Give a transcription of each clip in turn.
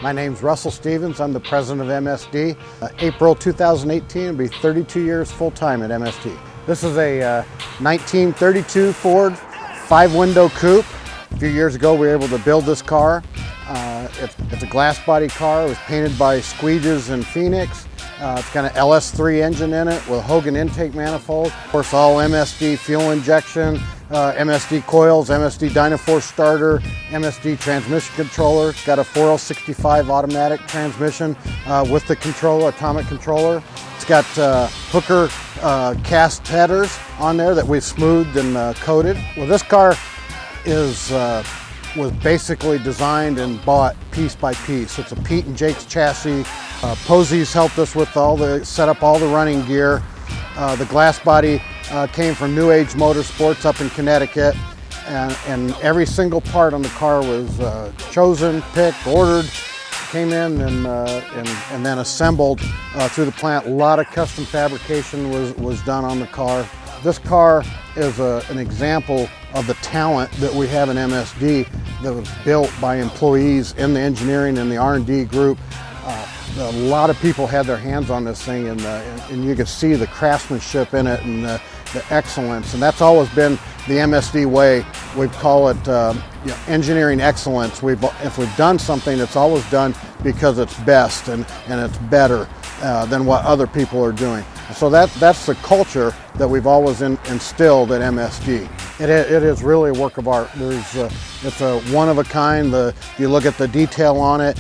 My name's Russell Stevens. I'm the president of MSD. April 2018, I'll be 32 years full-time at MSD. This is a 1932 Ford 5-window coupe. A few years ago, we were able to build this car. It's a glass body car. It was painted by Squeeges in Phoenix. It's got an LS3 engine in it with a Hogan intake manifold. Of course, all MSD fuel injection, MSD coils, MSD Dynaforce starter, MSD transmission controller. It's got a 4L65 automatic transmission with the controller, atomic controller. It's got Hooker cast headers on there that we've smoothed and coated. Well, this car was basically designed and bought piece by piece. It's a Pete and Jake's chassis. Posey's helped us with set up all the running gear. The glass body came from New Age Motorsports up in Connecticut, and every single part on the car was chosen, picked, ordered, came in and then assembled through the plant. A lot of custom fabrication was done on the car. This car is an example of the talent that we have in MSD that was built by employees in the engineering and the R&D group. A lot of people had their hands on this thing, and you could see the craftsmanship in it and the excellence. And that's always been the MSD way. We call it engineering excellence. If we've done something, it's always done because it's best and it's better than what other people are doing. So that's the culture that we've always instilled at MSD. It is really a work of art. It's a one of a kind. You look at the detail on it,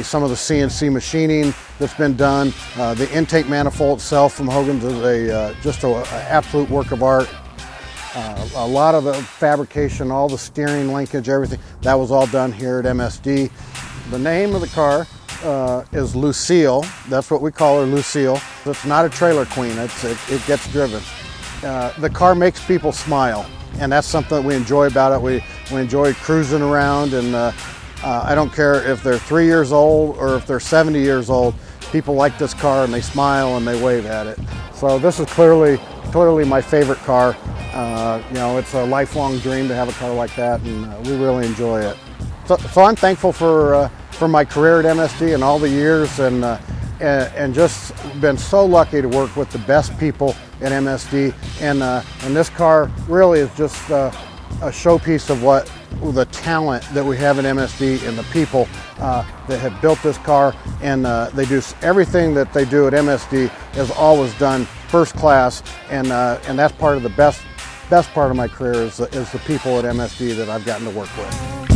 some of the CNC machining that's been done. The intake manifold itself from Hogan's is just an absolute work of art. A lot of the fabrication, all the steering linkage, everything, that was all done here at MSD. The name of the car is Lucille. That's what we call her, Lucille. It's not a trailer queen. It gets driven. The car makes people smile, and that's something that we enjoy about it. We enjoy cruising around, and I don't care if they're 3 years old or if they're 70 years old. People like this car, and they smile and they wave at it. So this is clearly my favorite car. It's a lifelong dream to have a car like that, and we really enjoy it. So I'm thankful for my career at MSD and all the years, and just been so lucky to work with the best people at MSD. And this car really is just a showpiece of what the talent that we have at MSD and the people that have built this car. And they do everything that they do at MSD is always done first class, and that's part of the best part of my career is the people at MSD that I've gotten to work with.